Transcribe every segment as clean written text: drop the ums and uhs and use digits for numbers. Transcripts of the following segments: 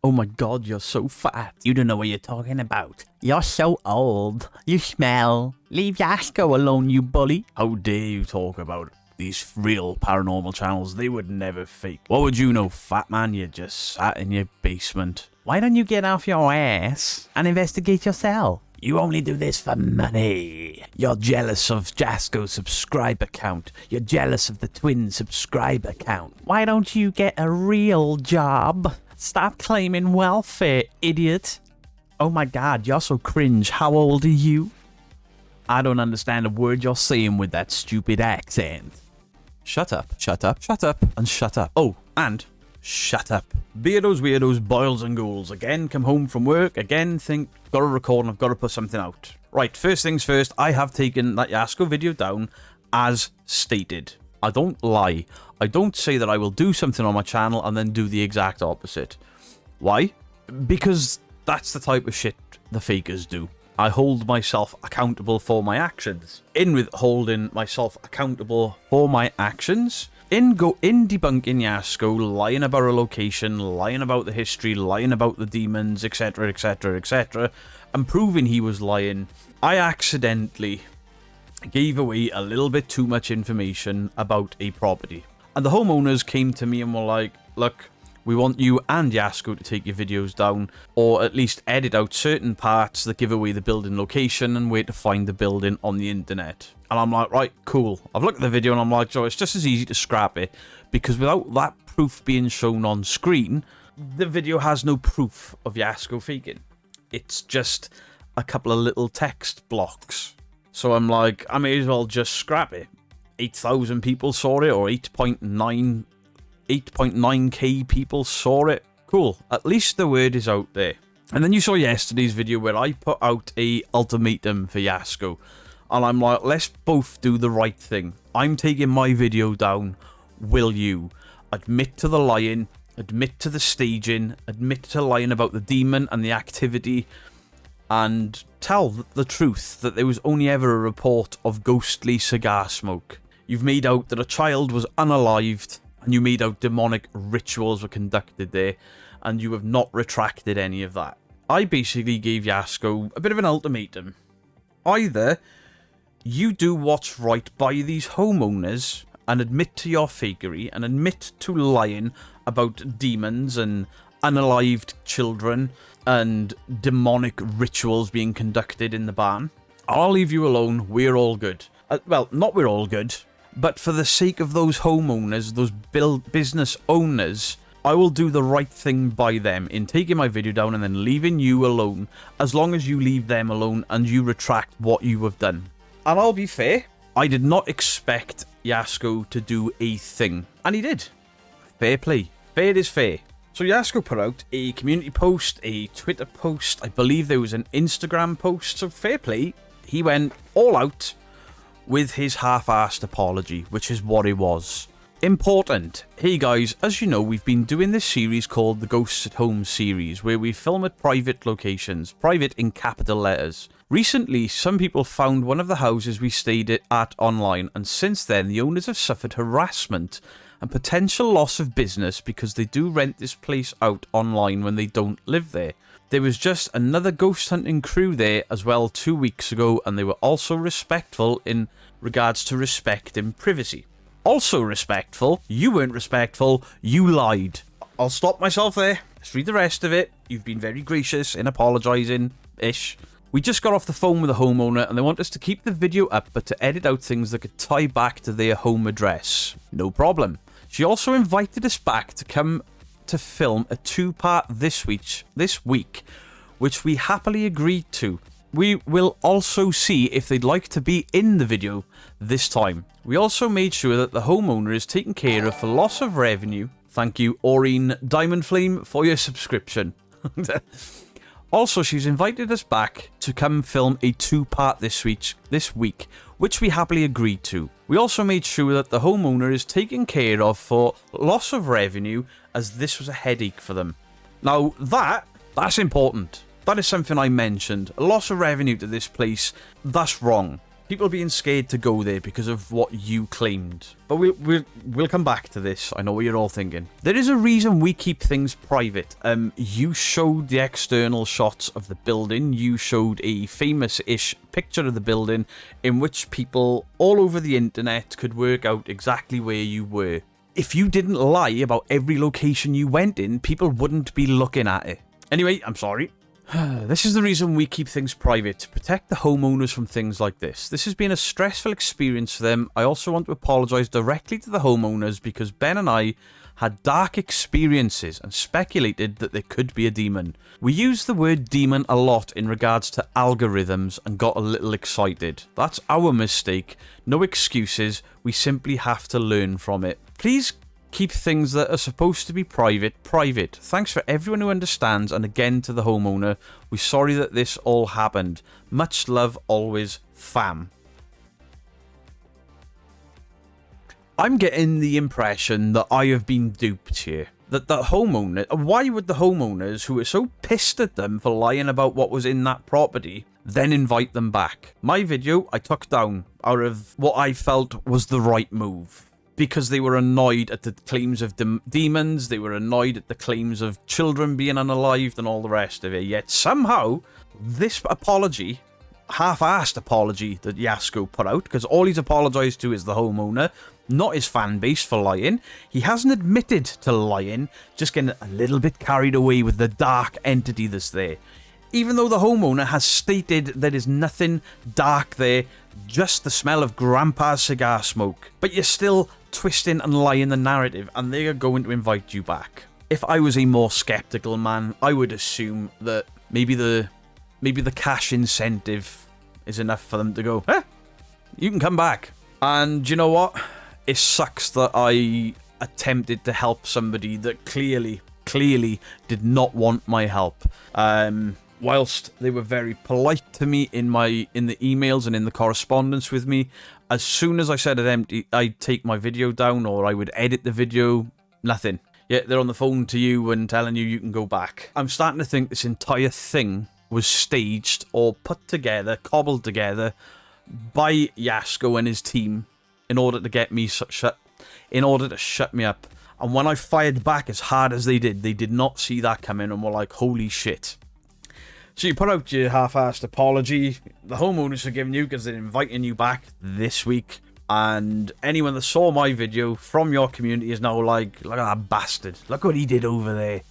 Oh my god, you're so fat. You don't know what you're talking about. You're so old. You smell. Leave Jasko alone, you bully. How dare you talk about these real paranormal channels? They would never fake. What would you know, fat man? You just sat in your basement. Why don't you get off your ass and investigate yourself? You only do this for money. You're jealous of Jasko's subscriber count. You're jealous of the twin subscriber count. Why don't you get a real job? Stop claiming welfare, idiot. Oh my god, you're so cringe. How old are you? I don't understand a word you're saying with that stupid accent. Shut up, shut up, shut up, and shut up. Oh, and shut up. Beardos, weirdos, boils and ghouls. Again, come home from work. Again, think, gotta record and I've gotta put something out. Right, first things first, I have taken that Jasko video down as stated. I don't lie. I don't say that I will do something on my channel and then do the exact opposite. Why? Because that's the type of shit the fakers do. I hold myself accountable for my actions. In with holding myself accountable for my actions, in debunking Jasko, lying about a location, lying about the history, lying about the demons, etc, etc, etc, and proving he was lying, I accidentally gave away a little bit too much information about a property. And the homeowners came to me and were like, look, we want you and Jasko to take your videos down, or at least edit out certain parts that give away the building location and where to find the building on the internet. And I'm like, right, cool. I've looked at the video and I'm like, so it's just as easy to scrap it, because without that proof being shown on screen, the video has no proof of Jasko faking. It's just a couple of little text blocks. So I'm like, I may as well just scrap it. 8,000 people saw it, or 8.9k people saw it. Cool. At least the word is out there. And then you saw yesterday's video where I put out a ultimatum for Jasko. And I'm like, let's both do the right thing. I'm taking my video down. Will you? Admit to the lying. Admit to the staging. Admit to lying about the demon and the activity. And tell the truth that there was only ever a report of ghostly cigar smoke. You've made out that a child was unalived, and you made out demonic rituals were conducted there, and you have not retracted any of that. I basically gave Jasko a bit of an ultimatum. Either you do what's right by these homeowners and admit to your fakery and admit to lying about demons and unalived children and demonic rituals being conducted in the barn. I'll leave you alone. We're all good. Well, not we're all good, but for the sake of those homeowners, those business owners, I will do the right thing by them in taking my video down and then leaving you alone, as long as you leave them alone and you retract what you have done. And I'll be fair, I did not expect Jasko to do a thing, and he did. Fair play. Fair is fair. So Jasko put out a community post, a Twitter post, I believe there was an Instagram post, so fair play. He went all out with his half-assed apology, which is what it was. Important. Hey guys, as you know, we've been doing this series called the Ghosts at Home series, where we film at private locations, private in capital letters. Recently, some people found one of the houses we stayed at online, and since then the owners have suffered harassment and potential loss of business because they do rent this place out online when they don't live there. There was just another ghost hunting crew there as well 2 weeks ago, and they were also respectful in regards to respecting privacy. Also respectful, you weren't respectful, you lied. I'll stop myself there. Let's read the rest of it. You've been very gracious in apologising-ish. We just got off the phone with a homeowner and they want us to keep the video up but to edit out things that could tie back to their home address. No problem. She also invited us back to come to film a 2-part this week, which we happily agreed to. We will also see if they'd like to be in the video this time. We also made sure that the homeowner is taken care of for loss of revenue. Thank you, Aureen Diamond Flame, for your subscription. Also, she's invited us back to come film a 2-part this week, which we happily agreed to. We also made sure that the homeowner is taken care of for loss of revenue, as this was a headache for them. Now, that's important. That is something I mentioned. A loss of revenue to this place, that's wrong. People being scared to go there because of what you claimed. But we'll come back to this. I know what you're all thinking. There is a reason we keep things private. You showed the external shots of the building. You showed a famous-ish picture of the building in which people all over the internet could work out exactly where you were. If you didn't lie about every location you went in, people wouldn't be looking at it. Anyway, I'm sorry. This is the reason we keep things private, to protect the homeowners from things like this. This has been a stressful experience for them. I also want to apologise directly to the homeowners because Ben and I had dark experiences and speculated that there could be a demon. We used the word demon a lot in regards to algorithms and got a little excited. That's our mistake. No excuses. We simply have to learn from it. Please keep things that are supposed to be private, private. Thanks for everyone who understands, and again to the homeowner. We're sorry that this all happened. Much love, always, fam. I'm getting the impression that I have been duped here. That the homeowner... Why would the homeowners, who were so pissed at them for lying about what was in that property, then invite them back? My video, I took down out of what I felt was the right move. Because they were annoyed at the claims of demons, they were annoyed at the claims of children being unalived and all the rest of it. Yet somehow, this apology, half-assed apology that Jasko put out, because all he's apologised to is the homeowner, not his fan base for lying. He hasn't admitted to lying, just getting a little bit carried away with the dark entity that's there. Even though the homeowner has stated there is nothing dark there, just the smell of Grandpa's cigar smoke. But you're still twisting and lying the narrative, and they are going to invite you back. If I was a more skeptical man, I would assume that maybe the cash incentive is enough for them to go, you can come back. And you know what? It sucks that I attempted to help somebody that clearly did not want my help. Whilst they were very polite to me in the emails and in the correspondence with me, as soon as I said I'd take my video down or I would edit the video, nothing. Yeah, they're on the phone to you and telling you can go back. I'm starting to think this entire thing was staged or put together, cobbled together by Jasko and his team in order to get me shut me up. And when I fired back as hard as they did not see that coming and were like, holy shit. So you put out your half-assed apology. The homeowners forgiving you because they're inviting you back this week. And anyone that saw my video from your community is now like, look at that bastard. Look what he did over there.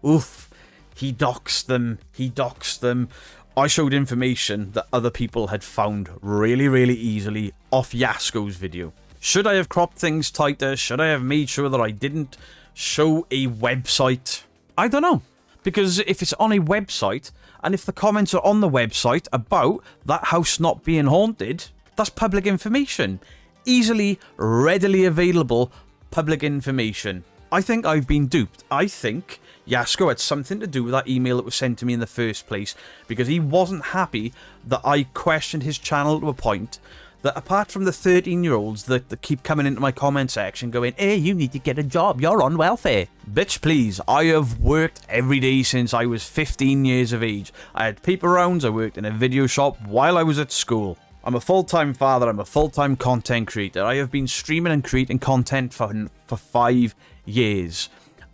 Oof. He doxed them. He doxed them. I showed information that other people had found really, really easily off Jasko's video. Should I have cropped things tighter? Should I have made sure that I didn't show a website? I don't know. Because if it's on a website, and if the comments are on the website about that house not being haunted, that's public information. Easily, readily available public information. I think I've been duped. I think Jasko had something to do with that email that was sent to me in the first place, because he wasn't happy that I questioned his channel to a point that, apart from the 13-year-olds that keep coming into my comment section going, hey, you need to get a job, you're on welfare. Bitch, please, I have worked every day since I was 15 years of age. I had paper rounds, I worked in a video shop while I was at school. I'm a full-time father, I'm a full-time content creator. I have been streaming and creating content for 5 years.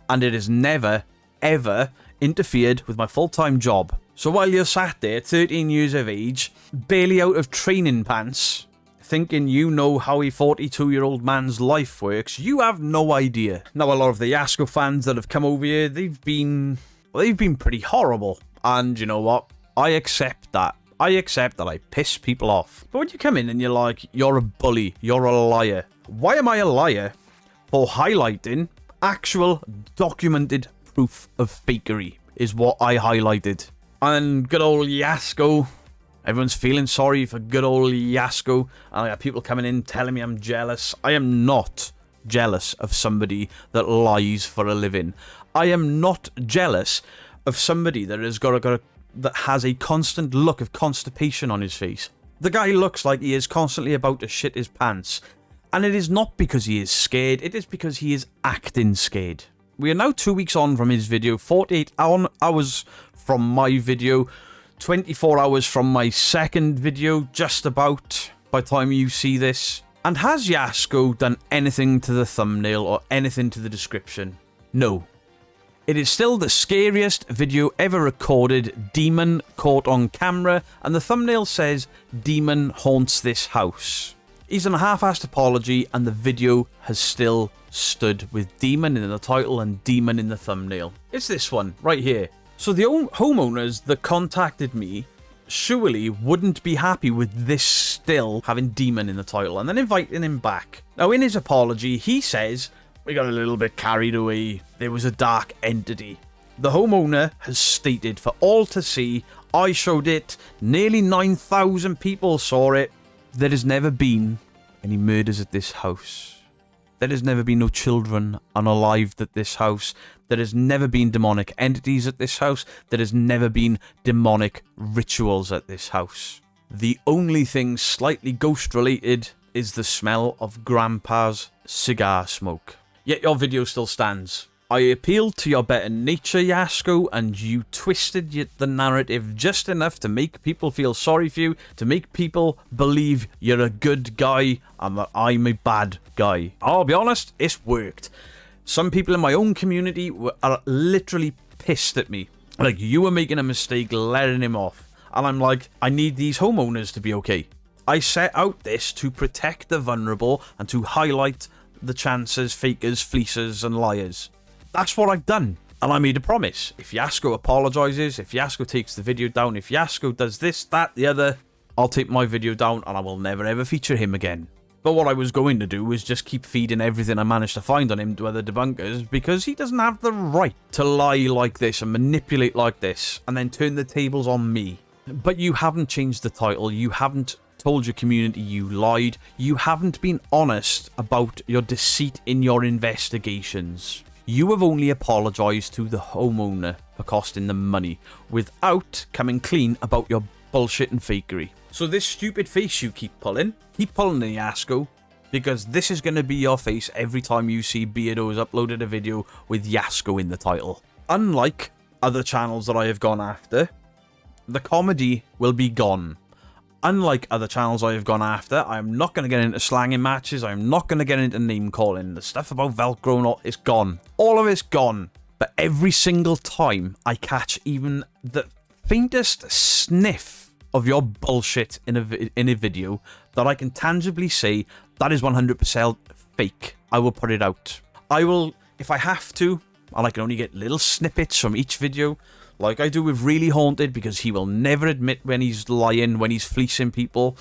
And it has never, ever interfered with my full-time job. So while you're sat there, 13 years of age, barely out of training pants, thinking you know how a 42-year-old man's life works, you have no idea. Now, a lot of the Jasko fans that have come over here, they've been pretty horrible. And you know what? I accept that. I accept that I piss people off. But when you come in and you're like, you're a bully, you're a liar. Why am I a liar? For highlighting actual documented proof of fakery is what I highlighted. And good old Jasko. Everyone's feeling sorry for good old Jasko. And I got people coming in telling me I'm jealous. I am not jealous of somebody that lies for a living. I am not jealous of somebody that has a constant look of constipation on his face. The guy looks like he is constantly about to shit his pants. And it is not because he is scared, it is because he is acting scared. We are now 2 weeks on from his video, 48 hours from my video, 24 hours from my second video, just about. by the time you see this. And has Jasko done anything to the thumbnail or anything to the description? No. It is still the scariest video ever recorded, demon caught on camera, and the thumbnail says, demon haunts this house. He's done a half-assed apology, and the video has still stood with demon in the title and demon in the thumbnail. It's this one, right here. So the homeowners that contacted me surely wouldn't be happy with this still having demon in the title, and then inviting him back. Now, in his apology, he says, we got a little bit carried away. There was a dark entity. The homeowner has stated for all to see, I showed it, nearly 9,000 people saw it. There has never been any murders at this house. There has never been no children unalived at this house. There has never been demonic entities at this house. There has never been demonic rituals at this house. The only thing slightly ghost related is the smell of Grandpa's cigar smoke. Yet your video still stands. I appealed to your better nature, Jasko, and you twisted the narrative just enough to make people feel sorry for you, to make people believe you're a good guy and that I'm a bad guy. I'll be honest, it's worked. Some people in my own community are literally pissed at me. Like, you were making a mistake letting him off. And I'm like, I need these homeowners to be okay. I set out this to protect the vulnerable and to highlight the chancers, fakers, fleecers, and liars. That's what I've done. And I made a promise. If Jasko apologizes, if Jasko takes the video down, if Jasko does this, that, the other, I'll take my video down and I will never ever feature him again. But what I was going to do was just keep feeding everything I managed to find on him to other debunkers, because he doesn't have the right to lie like this and manipulate like this and then turn the tables on me. But you haven't changed the title. You haven't told your community you lied. You haven't been honest about your deceit in your investigations. You have only apologized to the homeowner for costing them money without coming clean about your bullshit and fakery. So this stupid face you keep pulling the Jasko, because this is going to be your face every time you see Beardo's uploaded a video with Jasko in the title. Unlike other channels that I have gone after, the comedy will be gone. Unlike other channels I have gone after, I'm not going to get into slanging matches. I'm not going to get into name calling. The stuff about Velcro and all, it's gone. All of it's gone. But every single time I catch even the faintest sniff of your bullshit in a video that I can tangibly say that is 100% fake, I will put it out. I will, if I have to, and I can only get little snippets from each video, like I do with Really Haunted, because he will never admit when he's lying, when he's fleecing people.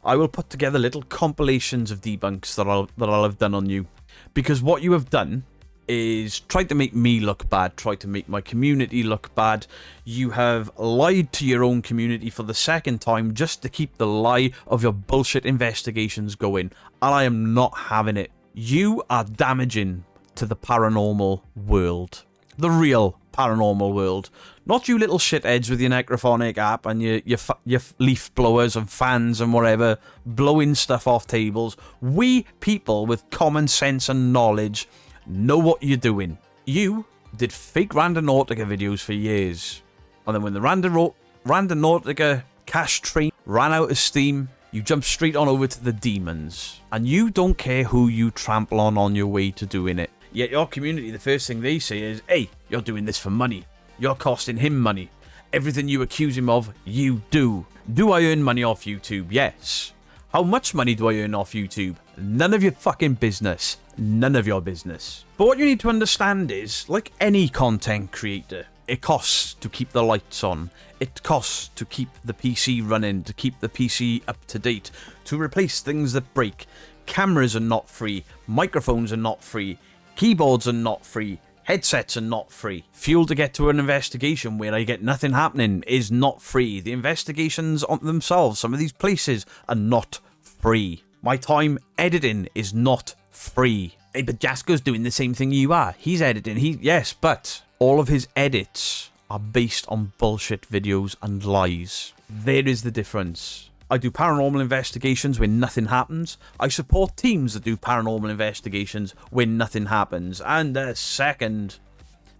I will put together little compilations of debunks that I'll have done on you. Because what you have done is tried to make me look bad, tried to make my community look bad. You have lied to your own community for the second time just to keep the lie of your bullshit investigations going. And I am not having it. You are damaging to the paranormal world. The real paranormal world. Not you little shitheads with your necrophonic app and your leaf blowers and fans and whatever, blowing stuff off tables. We people with common sense and knowledge know what you're doing. You did fake Randonautica videos for years. And then when the Randonautica cash train ran out of steam, you jumped straight on over to the demons. And you don't care who you trample on your way to doing it. Yet your community, the first thing they say is, hey, you're doing this for money. You're costing him money. Everything you accuse him of, you do. Do I earn money off YouTube? Yes. How much money do I earn off YouTube? None of your fucking business. None of your business. But what you need to understand is, like any content creator, it costs to keep the lights on. It costs to keep the PC running, to keep the PC up to date, to replace things that break. Cameras are not free. Microphones are not free. Keyboards are not free. Headsets are not free. Fuel to get to an investigation where I get nothing happening is not free. The investigations on themselves, some of these places, are not free. My time editing is not free. Hey, but Jasko's doing the same thing you are. He's editing. Yes, but all of his edits are based on bullshit videos and lies. There is the difference. I do paranormal investigations when nothing happens. I support teams that do paranormal investigations when nothing happens. And the second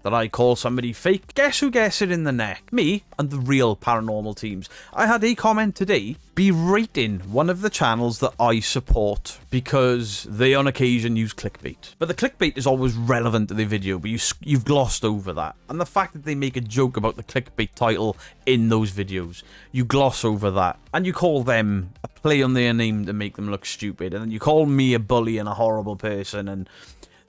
that that I call somebody fake, guess who gets it in the neck? Me and the real paranormal teams. I had a comment today berating one of the channels that I support because they on occasion use clickbait. But the clickbait is always relevant to the video, but you've glossed over that. And the fact that they make a joke about the clickbait title in those videos, you gloss over that. And you call them a play on their name to make them look stupid. And then you call me a bully and a horrible person, and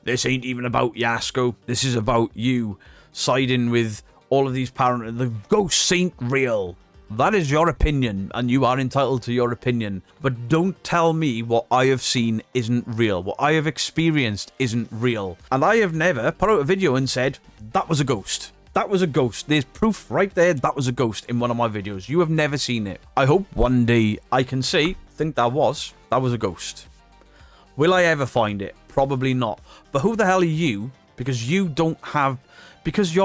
this ain't even about Jasko. This is about you siding with all of these the ghosts ain't real. That is your opinion, and you are entitled to your opinion. But don't tell me what I have seen isn't real. What I have experienced isn't real. And I have never put out a video and said, that was a ghost. That was a ghost. There's proof right there that was a ghost in one of my videos. You have never seen it. I hope one day I can say, think that was a ghost. Will I ever find it? Probably not. But who the hell are you? Because your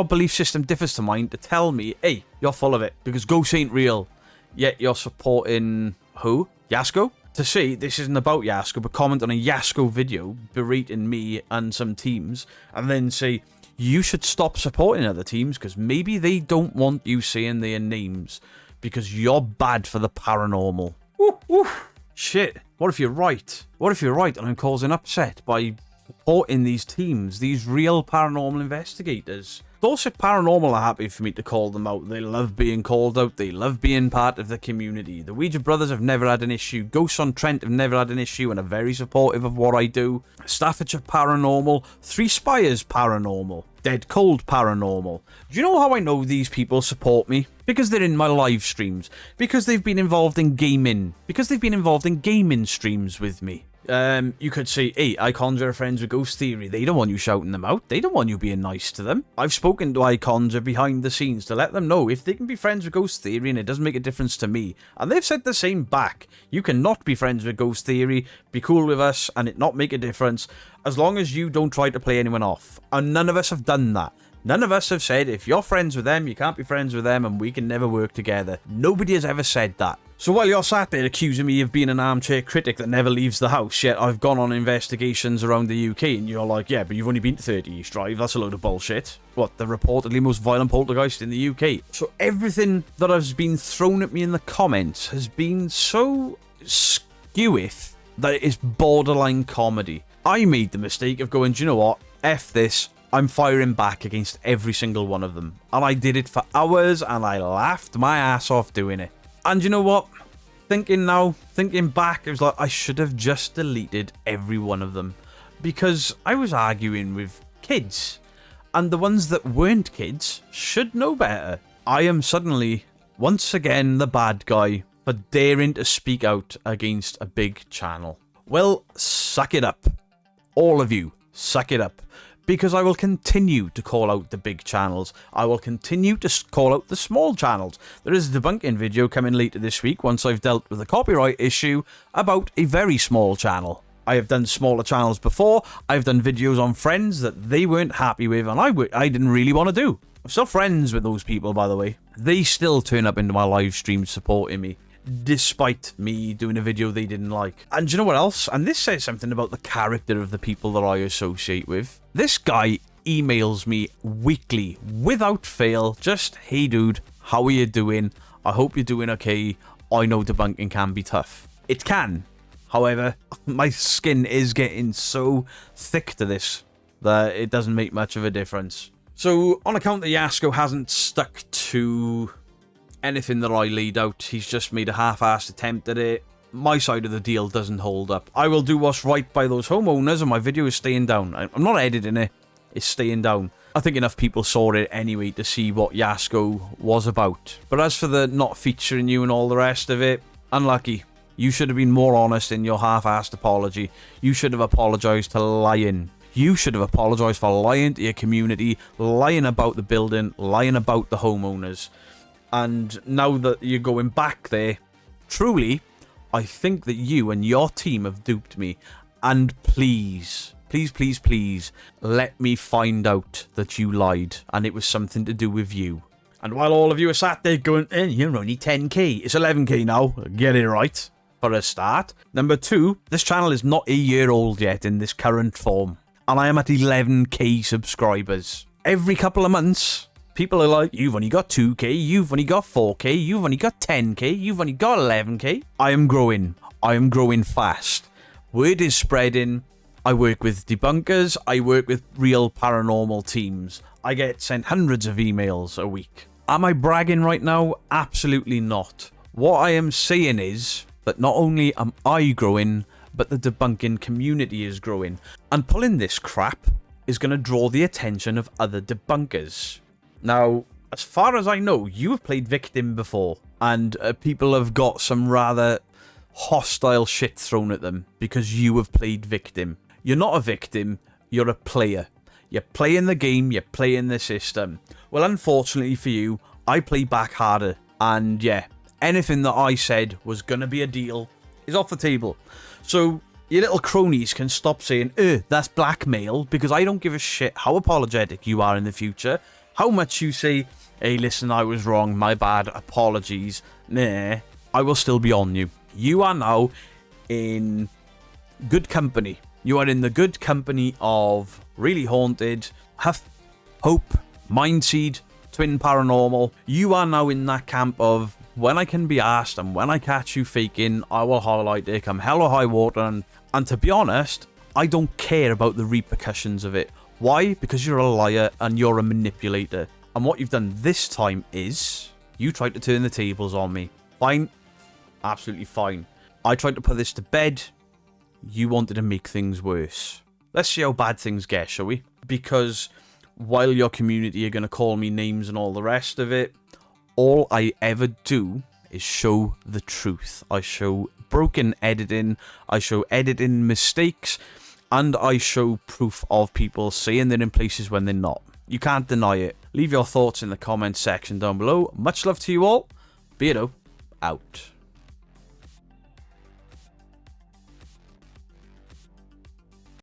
belief system differs to mine, to tell me, hey, you're full of it. Because ghosts ain't real. Yet you're supporting who? Jasko? To say this isn't about Jasko, but comment on a Jasko video berating me and some teams, and then say, you should stop supporting other teams because maybe they don't want you saying their names because you're bad for the paranormal. Ooh, ooh. Shit. What if you're right? What if you're right and I'm causing upset by supporting these teams, these real paranormal investigators? Dorset Paranormal are happy for me to call them out. They love being called out. They love being part of the community. The Ouija Brothers have never had an issue. Ghosts on Trent have never had an issue and are very supportive of what I do. Staffordshire Paranormal. Three Spires Paranormal. Dead Cold Paranormal. Do you know how I know these people support me? Because they're in my live streams. Because they've been involved in gaming. Because they've been involved in gaming streams with me. You could say, hey, Icons are friends with Ghost Theory. They don't want you shouting them out. They don't want you being nice to them. I've spoken to Icons behind the scenes to let them know if they can be friends with Ghost Theory and it doesn't make a difference to me. And they've said the same back. You cannot be friends with Ghost Theory, be cool with us, and it not make a difference, as long as you don't try to play anyone off. And none of us have done that. None of us have said, if you're friends with them, you can't be friends with them, and we can never work together. Nobody has ever said that. So while you're sat there accusing me of being an armchair critic that never leaves the house, yet I've gone on investigations around the UK, and you're like, yeah, but you've only been to 30 East Drive, that's a load of bullshit. What, the reportedly most violent poltergeist in the UK? So everything that has been thrown at me in the comments has been so skeweth that it is borderline comedy. I made the mistake of going, do you know what? F this. I'm firing back against every single one of them. And I did it for hours, and I laughed my ass off doing it. And you know what? Thinking back, it was like, I should have just deleted every one of them. Because I was arguing with kids. And the ones that weren't kids should know better. I am suddenly, once again, the bad guy for daring to speak out against a big channel. Well, suck it up. All of you, suck it up. Because I will continue to call out the big channels. I will continue to call out the small channels. There is a debunking video coming later this week once I've dealt with a copyright issue about a very small channel. I have done smaller channels before. I've done videos on friends that they weren't happy with and I didn't really want to do. I'm still friends with those people, by the way. They still turn up into my live streams supporting me, despite me doing a video they didn't like. And do you know what else? And this says something about the character of the people that I associate with. This guy emails me weekly, without fail, just, hey dude, how are you doing? I hope you're doing okay. I know debunking can be tough. It can. However, my skin is getting so thick to this that it doesn't make much of a difference. So, on account that Jasko hasn't stuck to anything that I laid out, he's just made a half-assed attempt at it. My side of the deal doesn't hold up. I will do what's right by those homeowners, and my video is staying down. I'm not editing it, it's staying down. I think enough people saw it anyway to see what Jasko was about. But as for the not featuring you and all the rest of it, unlucky. You should have been more honest in your half-assed apology. You should have apologised to Lion. You should have apologised for lying to your community, lying about the building, lying about the homeowners. And now that you're going back there, truly, I think that you and your team have duped me. And please, please, please, please, let me find out that you lied and it was something to do with you. And while all of you are sat there going, you're only 10k, it's 11k now, get it right, for a start. Number two, this channel is not a year old yet in this current form. And I am at 11k subscribers. every couple of months, people are like, you've only got 2k, you've only got 4k, you've only got 10k, you've only got 11k. I am growing. I am growing fast. Word is spreading. I work with debunkers. I work with real paranormal teams. I get sent hundreds of emails a week. Am I bragging right now? Absolutely not. What I am saying is that not only am I growing, but the debunking community is growing. And pulling this crap is going to draw the attention of other debunkers. Now, as far as I know, you have played Victim before, and people have got some rather hostile shit thrown at them because you have played Victim. You're not a victim, you're a player. You're playing the game, you're playing the system. Well, unfortunately for you, I play back harder, and yeah, anything that I said was going to be a deal is off the table. So your little cronies can stop saying, that's blackmail, because I don't give a shit how apologetic you are in the future. How much you say, hey, listen, I was wrong, my bad, apologies. Nah, I will still be on you. You are now in good company. You are in the good company of Really Haunted, Huff, Hope, Mindseed, Twin Paranormal. You are now in that camp of, when I can be asked and when I catch you faking, I will highlight it, come hell or high water. And to be honest, I don't care about the repercussions of it. Why? Because you're a liar and you're a manipulator. And what you've done this time is, you tried to turn the tables on me. Fine. Absolutely fine. I tried to put this to bed. You wanted to make things worse. Let's see how bad things get, shall we? Because while your community are going to call me names and all the rest of it, all I ever do is show the truth. I show broken editing, I show editing mistakes, and I show proof of people saying they're in places when they're not. You can't deny it. Leave your thoughts in the comments section down below. Much love to you all. Beardo, out.